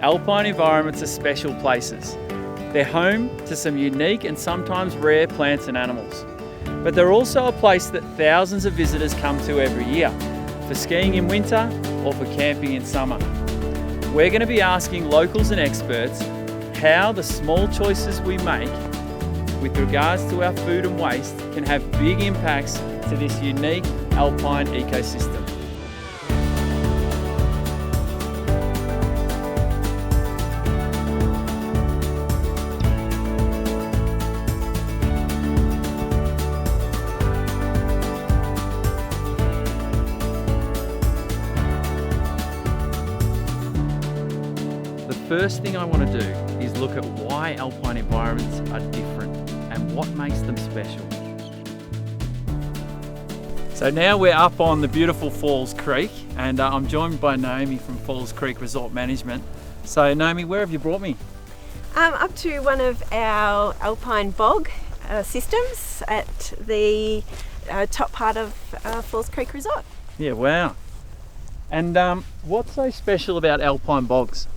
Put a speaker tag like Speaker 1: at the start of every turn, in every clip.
Speaker 1: Alpine environments are special places. They're home to some unique and sometimes rare plants and animals. But they're also a place that thousands of visitors come to every year, for skiing in winter or for camping in summer. We're going to be asking locals and experts how the small choices we make with regards to our food and waste can have big impacts to this unique alpine ecosystem. The first thing I want to do is look at why alpine environments are different and what makes them special. So now we're up on the beautiful Falls Creek, and I'm joined by Naomi from Falls Creek Resort Management. So Naomi, where have you brought me?
Speaker 2: Up to one of our alpine bog systems at the top part of Falls Creek Resort.
Speaker 1: Yeah, wow. And what's so special about alpine bogs?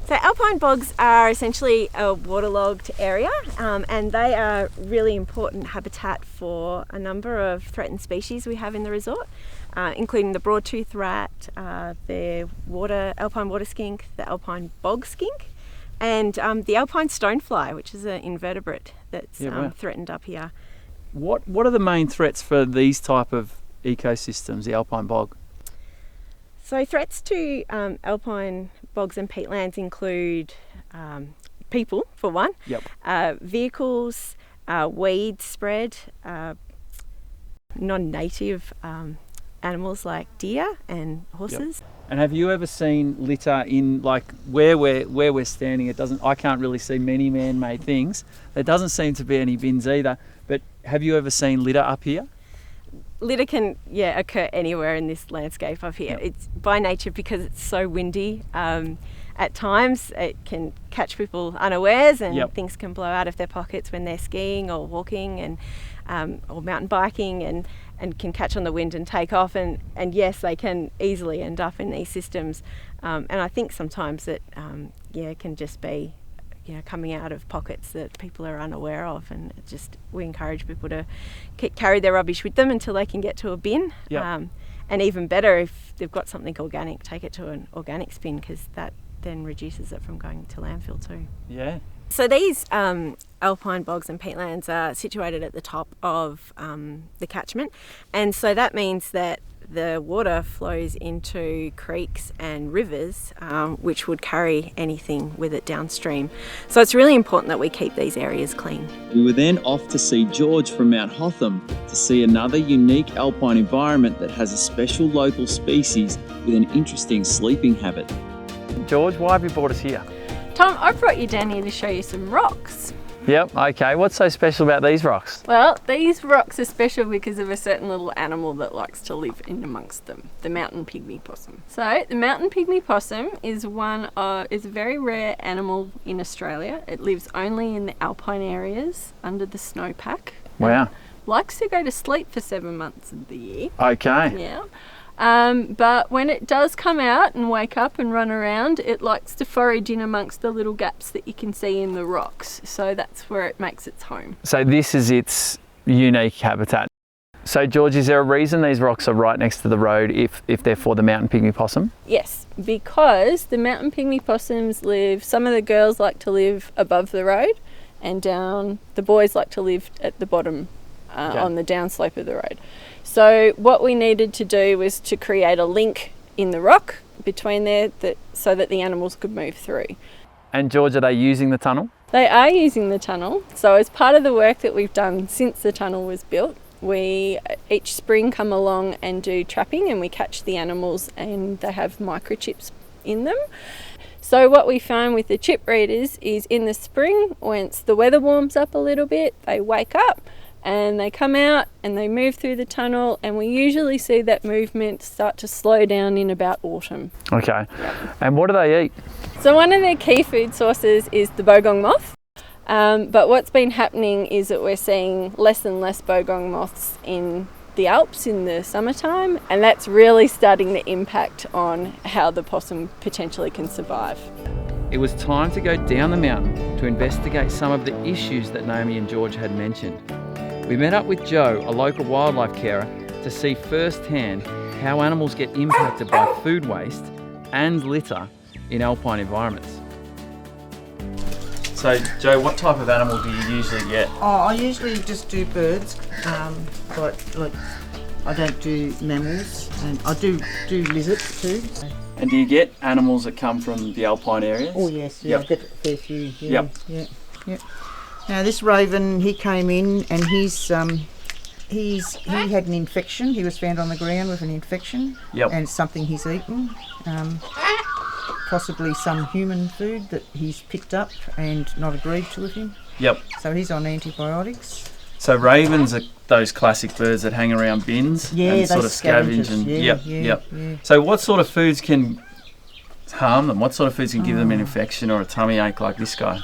Speaker 2: So alpine bogs are essentially a waterlogged area, and they are really important habitat for a number of threatened species we have in the resort, including the broadtooth rat, the alpine water skink, the alpine bog skink, and the alpine stonefly, which is an invertebrate that's threatened up here.
Speaker 1: What are the main threats for these type of ecosystems, the alpine bog?
Speaker 2: So threats to alpine bogs and peatlands include people, for one, vehicles, weed spread, non-native animals like deer and horses.
Speaker 1: Yep. And have you ever seen litter in, like, where we're standing? I can't really see many man-made things. There doesn't seem to be any bins either. But have you ever seen litter up here?
Speaker 2: Litter can occur anywhere in this landscape up here. Yep. It's by nature, because it's so windy. At times it can catch people unawares, and things can blow out of their pockets when they're skiing or walking and or mountain biking, and can catch on the wind and take off. And yes, they can easily end up in these systems. And I think sometimes it can just be coming out of pockets that people are unaware of, and we encourage people to carry their rubbish with them until they can get to a bin. Yep. And even better, if they've got something organic, take it to an organics bin, because that then reduces it from going to landfill too. Yeah. So these alpine bogs and peatlands are situated at the top of the catchment, and so that means that the water flows into creeks and rivers, which would carry anything with it downstream. So it's really important that we keep these areas clean.
Speaker 3: We were then off to see George from Mount Hotham to see another unique alpine environment that has a special local species with an interesting sleeping habit.
Speaker 1: George, why have you brought us here?
Speaker 4: Tom, I brought you down here to show you some rocks.
Speaker 1: Yep, okay. What's so special about these rocks?
Speaker 4: Well, these rocks are special because of a certain little animal that likes to live in amongst them, the mountain pygmy possum. So, the mountain pygmy possum is a very rare animal in Australia. It lives only in the alpine areas under the snowpack.
Speaker 1: Wow.
Speaker 4: Likes to go to sleep for 7 months of the year.
Speaker 1: Okay.
Speaker 4: Yeah. But when it does come out and wake up and run around, it likes to forage in amongst the little gaps that you can see in the rocks. So that's where it makes its home.
Speaker 1: So this is its unique habitat. So George, is there a reason these rocks are right next to the road if they're for the mountain pygmy possum?
Speaker 4: Yes, because the mountain pygmy possums some of the girls like to live above the road, and the boys like to live at the bottom on the downslope of the road. So what we needed to do was to create a link in the rock between there so that the animals could move through.
Speaker 1: And George, are they using the tunnel?
Speaker 4: They are using the tunnel. So as part of the work that we've done since the tunnel was built, we each spring come along and do trapping, and we catch the animals, and they have microchips in them. So what we found with the chip readers is in the spring, once the weather warms up a little bit, they wake up, and they come out and they move through the tunnel, and we usually see that movement start to slow down in about autumn.
Speaker 1: Okay. And what do they eat?
Speaker 4: So one of their key food sources is the bogong moth, but what's been happening is that we're seeing less and less bogong moths in the Alps in the summertime, and that's really starting to impact on how the possum potentially can survive.
Speaker 1: It was time to go down the mountain to investigate some of the issues that Naomi and George had mentioned. We met up with Joe, a local wildlife carer, to see firsthand how animals get impacted by food waste and litter in alpine environments. So, Joe, what type of animal do you usually get?
Speaker 5: Oh, I usually just do birds, like I don't do mammals, and I do lizards too.
Speaker 1: And do you get animals that come from the alpine areas?
Speaker 5: Oh yes, yeah,
Speaker 1: Yep.
Speaker 5: I get a fair few. Yeah,
Speaker 1: Yep.
Speaker 5: yeah. Now this raven, he came in and he had an infection. He was found on the ground with an infection,
Speaker 1: Yep.
Speaker 5: and it's something he's eaten. Possibly some human food that he's picked up and not agreed to with him.
Speaker 1: Yep.
Speaker 5: So he's on antibiotics.
Speaker 1: So ravens are those classic birds that hang around bins
Speaker 5: Yeah,
Speaker 1: and
Speaker 5: they
Speaker 1: sort of scavenge
Speaker 5: scavengers,
Speaker 1: and
Speaker 5: yeah,
Speaker 1: yep.
Speaker 5: yeah.
Speaker 1: So what sort of foods can harm them? What sort of foods can give them an infection or a tummy ache like this guy?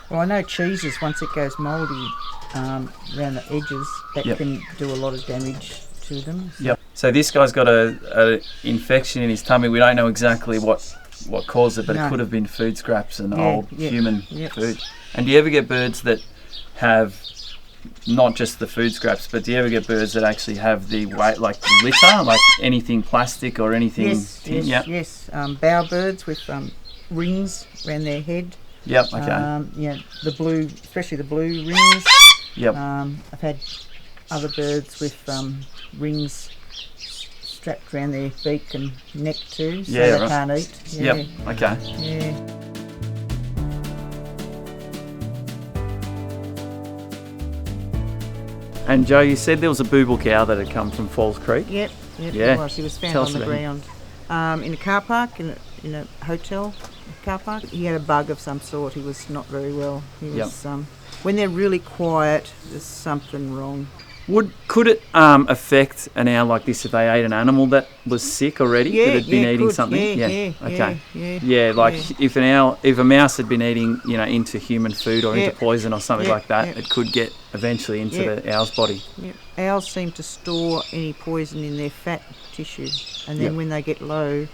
Speaker 5: Well, I know cheeses, once it goes mouldy around the edges, that
Speaker 1: Yep.
Speaker 5: can do a lot of damage to them.
Speaker 1: Yep. So this guy's got a infection in his tummy. We don't know exactly what caused it, but it
Speaker 5: No.
Speaker 1: could have been food scraps and
Speaker 5: Yeah,
Speaker 1: old
Speaker 5: yeah,
Speaker 1: human
Speaker 5: yep.
Speaker 1: food. And do you ever get birds that have not just the food scraps, but do you ever get birds that actually have the weight, like litter, like anything plastic or anything?
Speaker 5: Yes. Bowerbirds with rings around their head.
Speaker 1: Yep. Okay.
Speaker 5: The blue, especially the blue rings.
Speaker 1: Yep.
Speaker 5: I've had other birds with rings strapped around their beak and neck too, so
Speaker 1: Yeah,
Speaker 5: they
Speaker 1: right.
Speaker 5: can't eat. Yeah.
Speaker 1: Yep. Okay.
Speaker 5: Yeah.
Speaker 1: And Joe, you said there was a booble cow that had come from Falls Creek.
Speaker 5: Yep.
Speaker 1: Yeah.
Speaker 5: It was. He was found
Speaker 1: Tell
Speaker 5: on
Speaker 1: us
Speaker 5: the
Speaker 1: about him.
Speaker 5: ground in a car park, in a hotel car park. He had a bug of some sort. He was not very well. He was. When they're really quiet, there's something wrong.
Speaker 1: Could it affect an owl like this if they ate an animal that was sick already?
Speaker 5: Yeah,
Speaker 1: that had been
Speaker 5: it
Speaker 1: eating
Speaker 5: could.
Speaker 1: something?
Speaker 5: Okay.
Speaker 1: If a mouse had been eating, into human food or into poison or something like that, it could get eventually into the owl's body.
Speaker 5: Yep. Owls seem to store any poison in their fat tissue, and then when they get low,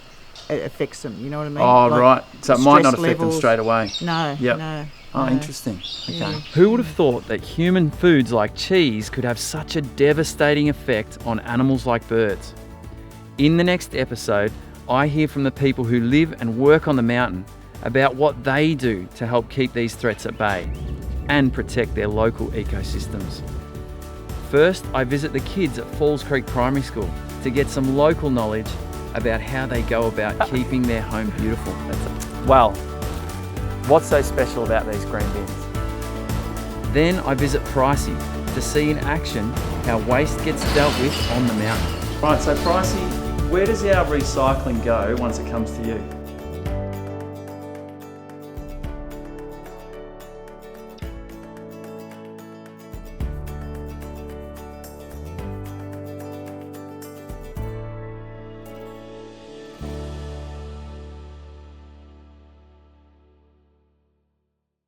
Speaker 5: it affects them. You know what I mean?
Speaker 1: Oh,
Speaker 5: Like
Speaker 1: right. So it might not
Speaker 5: stress
Speaker 1: affect them
Speaker 5: levels.
Speaker 1: straight away.
Speaker 5: No.
Speaker 1: Yep.
Speaker 5: No.
Speaker 1: Oh,
Speaker 5: no.
Speaker 1: interesting. Okay.
Speaker 5: Yeah.
Speaker 1: Who would have thought that human foods like cheese could have such a devastating effect on animals like birds? In the next episode, I hear from the people who live and work on the mountain about what they do to help keep these threats at bay and protect their local ecosystems. First, I visit the kids at Falls Creek Primary School to get some local knowledge about how they go about keeping their home beautiful. Well, what's so special about these green bins? Then I visit Pricey to see in action how waste gets dealt with on the mountain. Right, so Pricey, where does our recycling go once it comes to you?